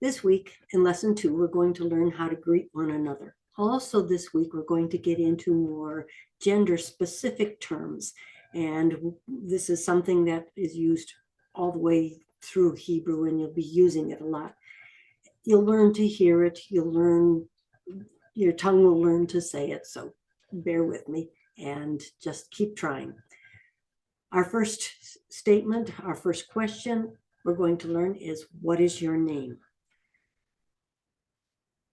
This week in lesson 2, we're going to learn how to greet one another. Also this week, we're going to get into more gender-specific terms. And this is something that is used all the way through Hebrew, and you'll be using it a lot. You'll learn to hear it. You'll learn, your tongue will learn to say it. So bear with me and just keep trying. Our first statement, our first question we're going to learn is, what is your name?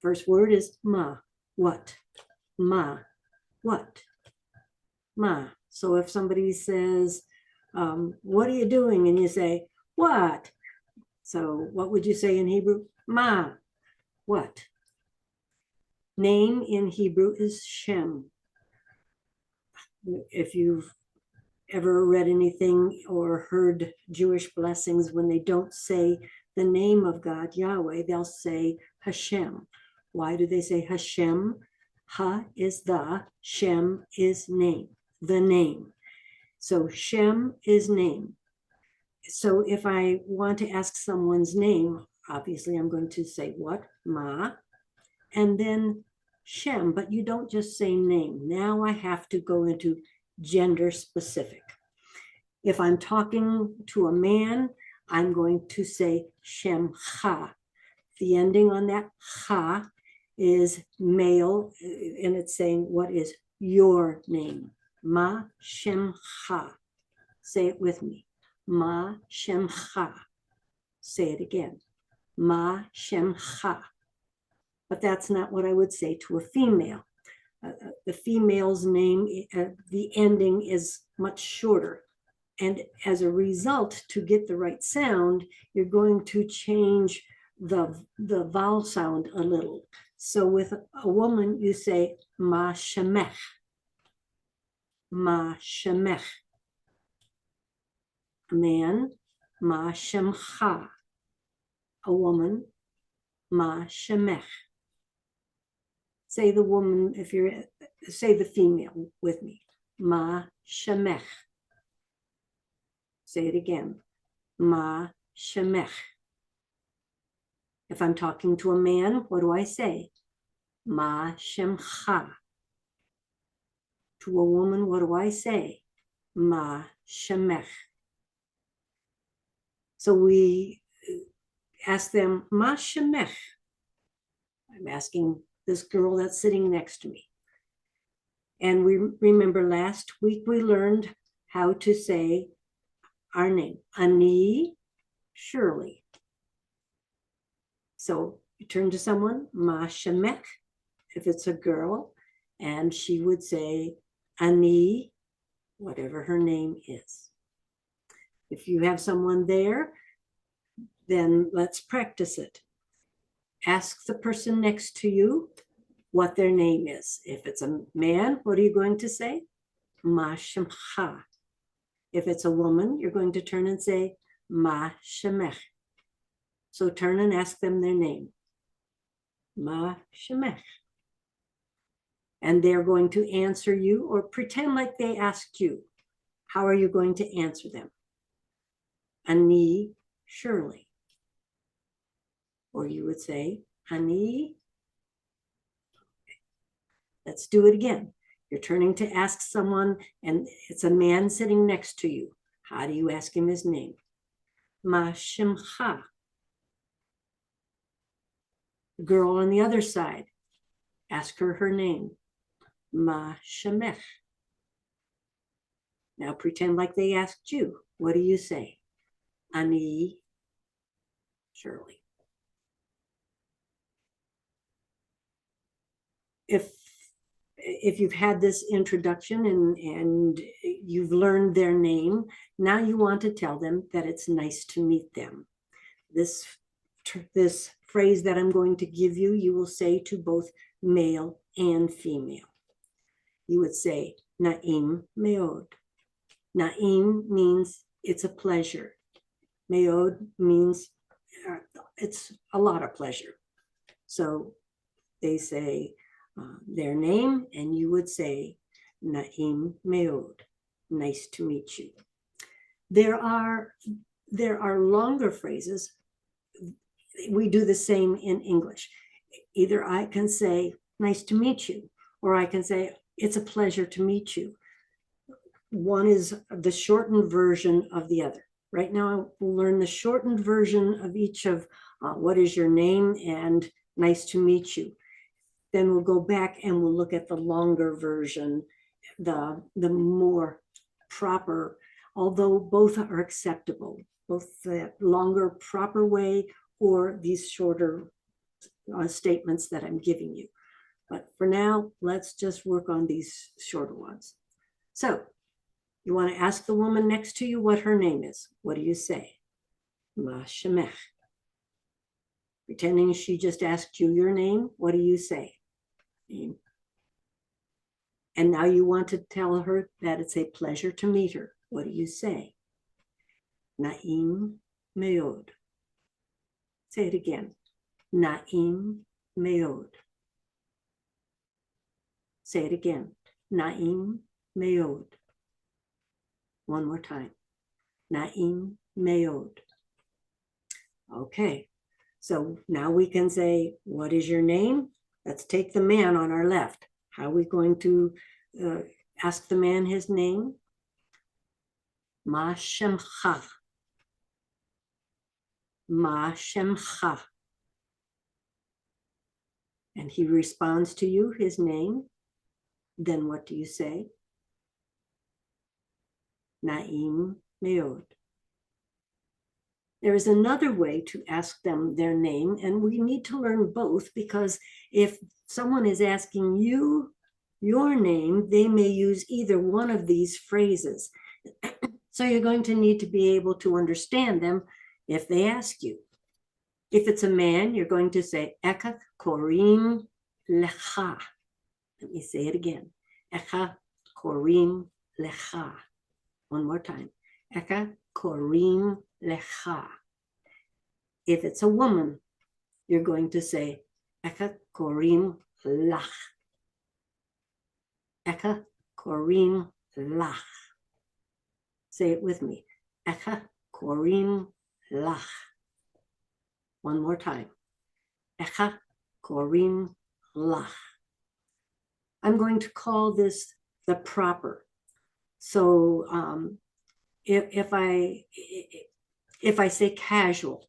First word is ma, what? Ma, what? Ma. So if somebody says, what are you doing? And you say, what? So what would you say in Hebrew? Ma, what? Name in Hebrew is Shem. If you've ever read anything or heard Jewish blessings, when they don't say the name of God, Yahweh, they'll say Hashem. Why do they say Hashem? Ha is the, Shem is name, the name. So Shem is name. So if I want to ask someone's name, obviously I'm going to say what? Ma, and then Shem, but you don't just say name. Now I have to go into gender specific. If I'm talking to a man, I'm going to say Shem Ha. The ending on that Ha is male, and it's saying, what is your name? Ma Shem Ha. Say it with me. Ma Shem Ha. Say it again. Ma Shem Ha. But that's not what I would say to a female. The female's name, the ending is much shorter. And as a result, to get the right sound, you're going to change the vowel sound a little. So with a woman, you say ma shemech. Ma shemech. A man, ma shemcha. A woman, ma shemech. Say the woman, if you're, say the female with me. Ma shemech. Say it again. Ma shemech. If I'm talking to a man, what do I say? Ma shemcha. To a woman, what do I say? Ma shemech. So we ask them, ma shemech. I'm asking this girl that's sitting next to me. And we remember last week we learned how to say our name. Ani, Shirley. So you turn to someone, ma shemech, if it's a girl, and she would say Ani, whatever her name is. If you have someone there, then let's practice it. Ask the person next to you what their name is. If it's a man, what are you going to say? Ma shemcha. If it's a woman, you're going to turn and say ma shemech. So turn and ask them their name. Ma shemech. And they're going to answer you or pretend like they asked you. How are you going to answer them? Ani Shirley. Or you would say, Ani. Let's do it again. You're turning to ask someone, and it's a man sitting next to you. How do you ask him his name? Ma shemcha. The girl on the other side, ask her her name. Ma shemech. Now pretend like they asked you. What do you say? Ani Shirley. If you've had this introduction and you've learned their name, now you want to tell them that it's nice to meet them. This phrase that I'm going to give you, you will say to both male and female. You would say, Na'im meod. Na'im means it's a pleasure. Meod means it's a lot of pleasure. So they say their name, and you would say, Na'im meod, nice to meet you. There are longer phrases we do the same in English. Either I can say, nice to meet you, or I can say, it's a pleasure to meet you. One is the shortened version of the other. Right now, we'll learn the shortened version of each of what is your name and nice to meet you. Then we'll go back and we'll look at the longer version, the more proper, although both are acceptable, both the longer proper way or these shorter statements that I'm giving you. But for now, let's just work on these shorter ones. So you want to ask the woman next to you what her name is. What do you say? Ma shemech. Pretending she just asked you your name, what do you say? And now you want to tell her that it's a pleasure to meet her. What do you say? Na'im meod. Say it again. Na'im meod. Say it again. Na'im meod. One more time. Na'im meod. Okay. So now we can say, what is your name? Let's take the man on our left. How are we going to ask the man his name? Ma shemcha. Ma shemcha. And he responds to you, his name. Then what do you say? Na'im meod. There is another way to ask them their name, and we need to learn both, because if someone is asking you your name, they may use either one of these phrases. So you're going to need to be able to understand them if they ask you. If it's a man, you're going to say, Eka korim lecha. Let me say it again. Eka korim lecha. One more time. Eka korim lecha. If it's a woman, you're going to say, Eka korim lach. Eka korim lach. Say it with me. Eka korim lach. One more time. Eka korim lach. I'm going to call this the proper. So if I say casual,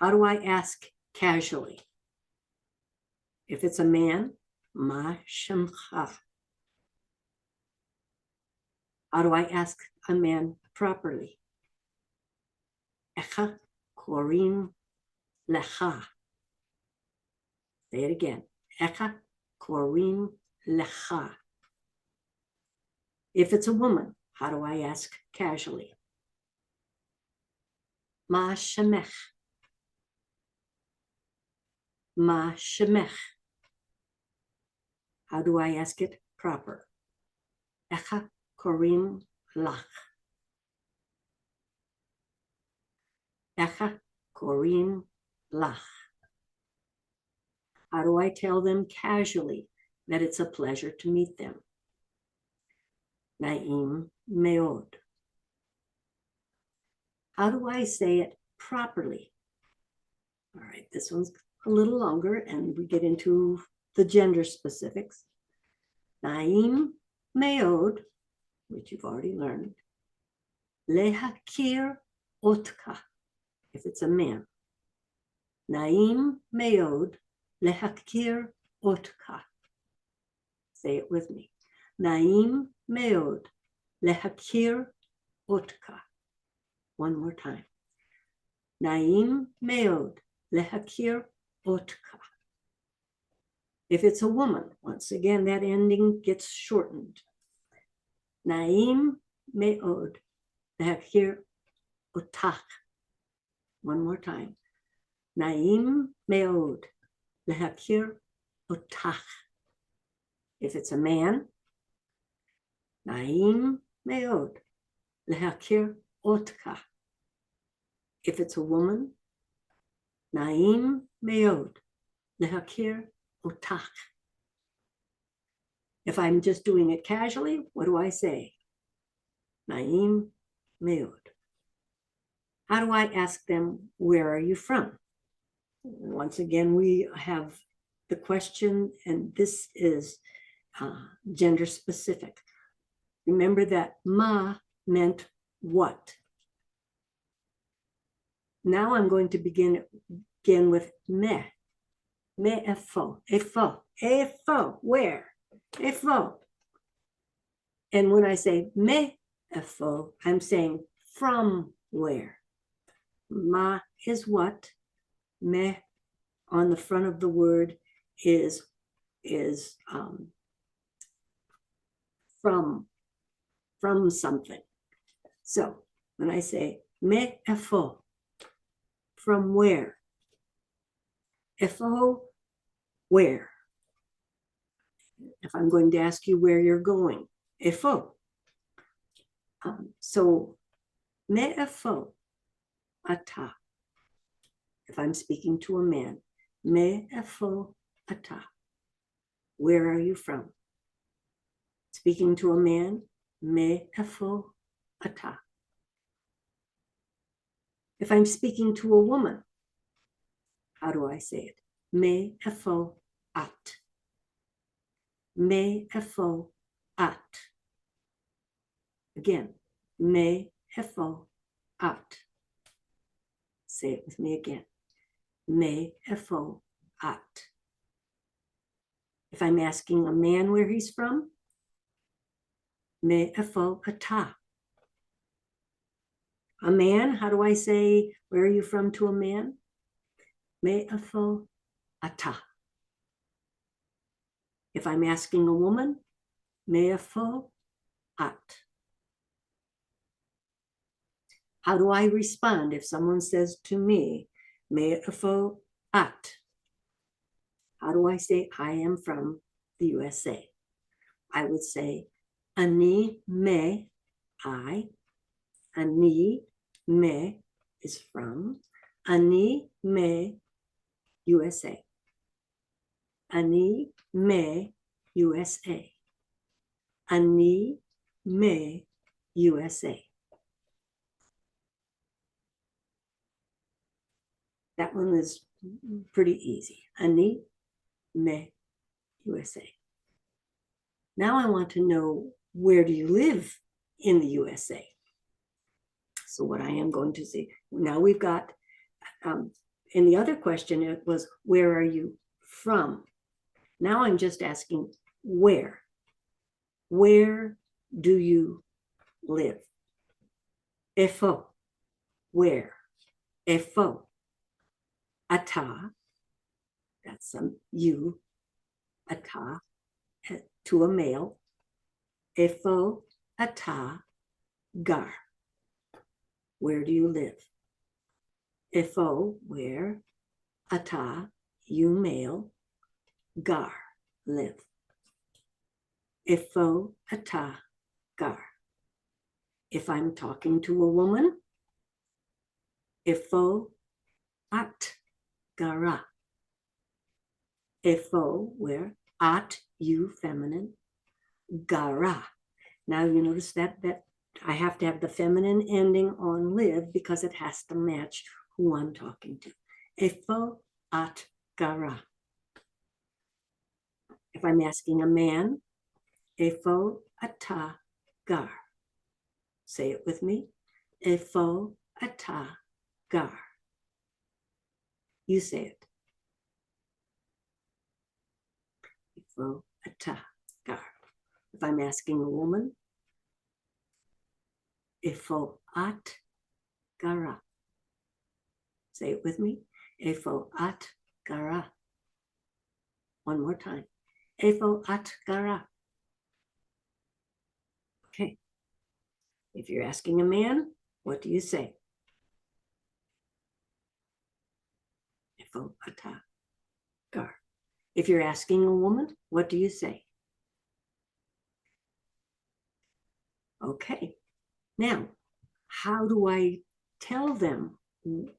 how do I ask casually? If it's a man, ma shemcha. How do I ask a man properly? Echa korim lecha. Say it again. Echa korim lecha. If it's a woman, how do I ask casually? Ma shemech. Ma shemech. How do I ask it proper? Echa korim lach. Echa korim lach. How do I tell them casually that it's a pleasure to meet them? Na'im meod. How do I say it properly? All right, this one's a little longer, and we get into the gender specifics. Na'im meod, which you've already learned. Lehakir otka, if it's a man. Na'im meod lehakir otka. Say it with me. Na'im meod lehakir otka. One more time. Na'im meod lehakir otka. If it's a woman, once again, that ending gets shortened. Na'im meod lehakir otach. One more time. Na'im meod lehakir otach. If it's a man, na'im meod lehakir otka. If it's a woman, na'im meod lehakir otach. If I'm just doing it casually, what do I say? Na'im meod. How do I ask them, where are you from? Once again, we have the question, and this is gender specific. Remember that ma meant what? Now I'm going to begin with me. Me efo, where? Efo. And when I say me efo, I'm saying from where? Ma is what? Me on the front of the word is from something. So when I say me efo, from where? Efo, where? If I'm going to ask you where you're going, efo. So me efo ata. If I'm speaking to a man, me efo ata. Where are you from? Speaking to a man, me efo ata. If I'm speaking to a woman, how do I say it? Me efo at. Me efo at. Again, me efo at. Say it with me again. Me efo at. If I'm asking a man where he's from, me efo ata. A man, how do I say, where are you from to a man? Me efo ata. If I'm asking a woman, me efo at. How do I respond if someone says to me, me efo at? How do I say I am from the USA? I would say, ani me, I. Ani me is from. Ani me, USA. Ani me, USA. Ani me, USA. That one is pretty easy. Ani me, USA. Now I want to know, where do you live in the USA? So what I am going to say, now we've got, in the other question, it was, where are you from? Now I'm just asking, where? Where do you live? Efo, where? Efo, ata, that's you, ata, to a male. Efo, ata, gar, where do you live? Efo, where? Ata, you male. Gar, live. Efo, ata, gar. If I'm talking to a woman, efo, at, gara. Efo, where? At, you, feminine. Gara. Now you notice that I have to have the feminine ending on live because it has to match who I'm talking to. Efo, at, gara. If I'm asking a man, efo, ata, gar. Say it with me. Efo, ata, gar. You say it. Efo, ata, gar. If I'm asking a woman, efo, at, gara. Say it with me. Efo, at, gara. One more time. Efo, at, gara. Okay. If you're asking a man, what do you say? Efo, ata, gar. If you're asking a woman, what do you say? Okay. Now, how do I tell them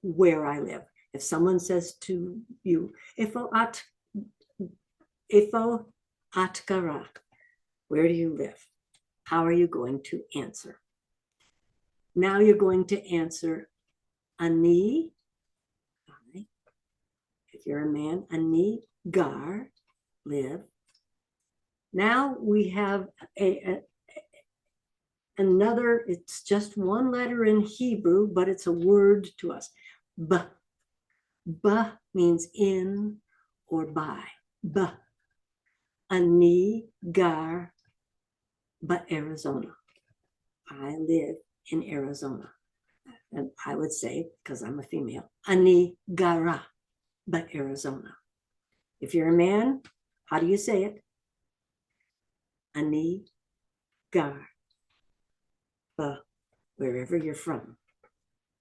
where I live? If someone says to you, Ifo at gara, where do you live? How are you going to answer? Now you're going to answer ani, you're a man, ani gar, live. Now we have another, it's just one letter in Hebrew, but it's a word to us. B. B means in or by. B. Ani gar Arizona. I live in Arizona. And I would say, because I'm a female, Ani gara Arizona. If you're a man, how do you say it? Ani gar wherever you're from.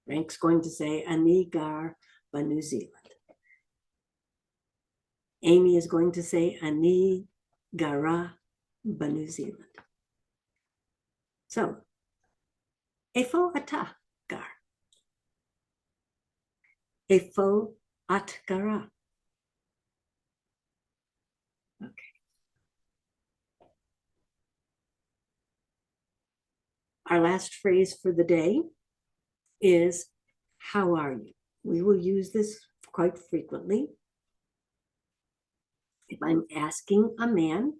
Frank's going to say Ani gar New Zealand. Amy is going to say Ani gara New Zealand. So, Efo ata gar. Efo at gara. Okay. Our last phrase for the day is, how are you? We will use this quite frequently. If I'm asking a man,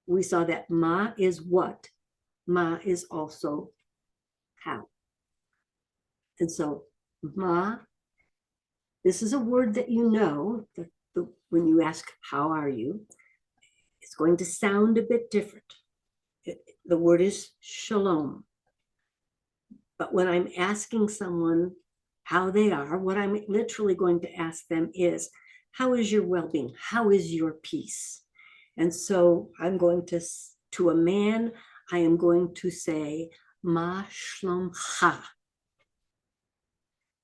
we saw that ma is what? Ma is also how. And so ma, this is a word that you know, when you ask, how are you? It's going to sound a bit different. The word is shalom. But when I'm asking someone how they are, what I'm literally going to ask them is, how is your well-being? How is your peace? And so I'm going to a man, I am going to say, ma shlomcha.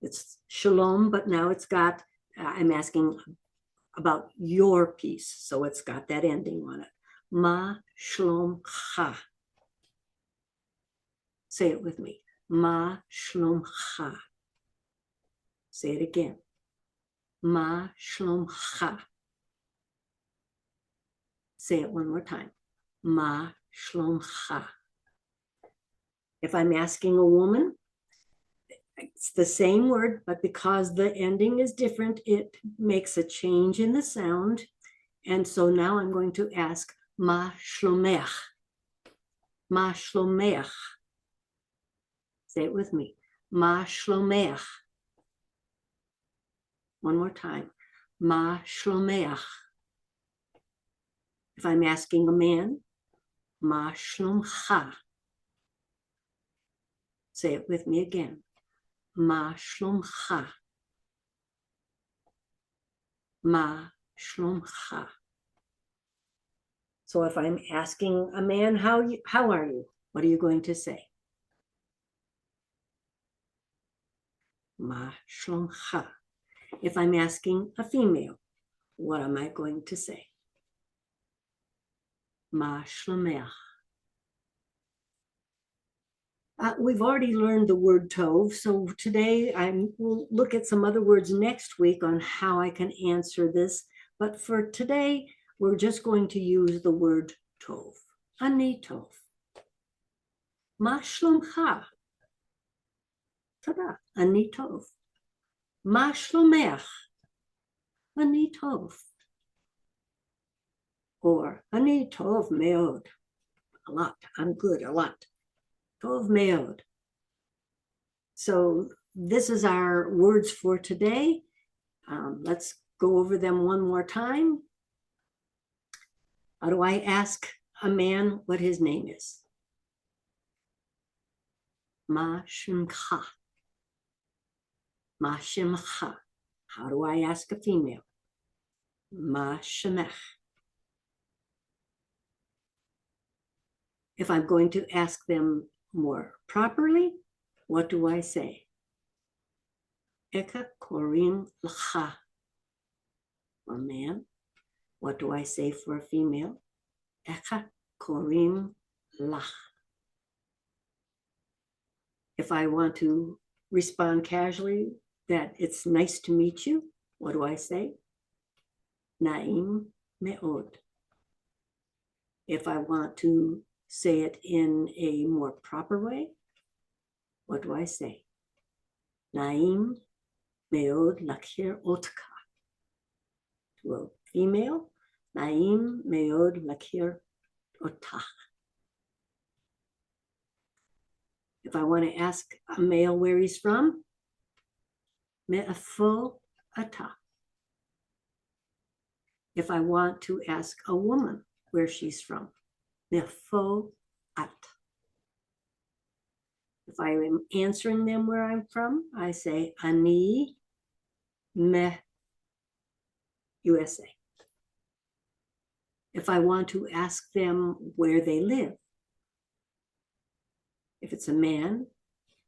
It's shalom, but now it's got, I'm asking about your peace. So it's got that ending on it. Ma shlomcha. Say it with me. Ma shlomcha. Say it again. Ma shlomcha. Say it one more time. Ma shlomcha. If I'm asking a woman, it's the same word, but because the ending is different, it makes a change in the sound. And so now I'm going to ask, ma shlomech. Ma shlomech. Say it with me. Ma shlomech. One more time. Ma shlomech. If I'm asking a man, ma shlomcha. Say it with me again. Ma shlomcha. Ma shlomcha. So if I'm asking a man, how are you? What are you going to say? Ma shlomcha. If I'm asking a female, what am I going to say? Ma shlomech. We've already learned the word tov, so today we'll look at some other words next week on how I can answer this. But for today, we're just going to use the word tov. Ani tov. Ma shlomcha. Tada. Ani tov. Ma shlomech. Ani tov. Or ani tov meod. A lot. I'm good. A lot. Tov meod. So this is our words for today. Let's go over them one more time. How do I ask a man what his name is? Ma shemcha. Ma shemcha. How do I ask a female? Ma shemech. If I'm going to ask them more properly, what do I say? Eka korim l'cha. For a man. What do I say for a female? Eka korim lach. If I want to respond casually that it's nice to meet you, what do I say? Naim me'od. If I want to say it in a more proper way, what do I say? Naim me'od lakir otka. to a female, Naim meod lakir otach. If I want to ask a male where he's from, me'afo ata. If I want to ask a woman where she's from, me'afo at. If I am answering them where I'm from, I say ani me USA. If I want to ask them where they live, if it's a man,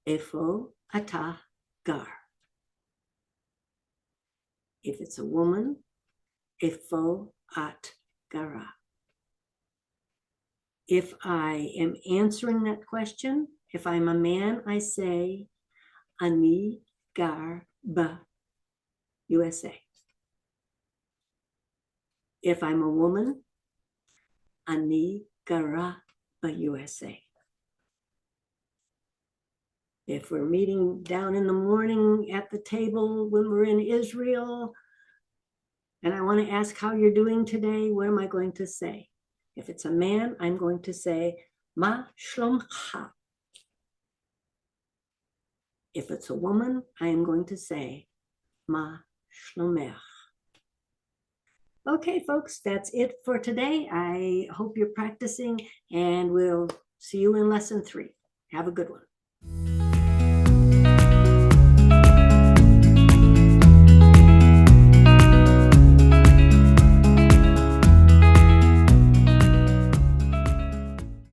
efo ata gar. If it's a woman, efo at gara. If I am answering that question, if I'm a man, I say ani gar ba USA. If I'm a woman, ani gara ba USA. If we're meeting down in the morning at the table when we're in Israel, and I want to ask how you're doing today, what am I going to say? If it's a man, I'm going to say, Ma shlomcha. If it's a woman, I am going to say, Ma shlomech. Okay, folks, that's it for today. I hope you're practicing, and we'll see you in lesson 3. Have a good one.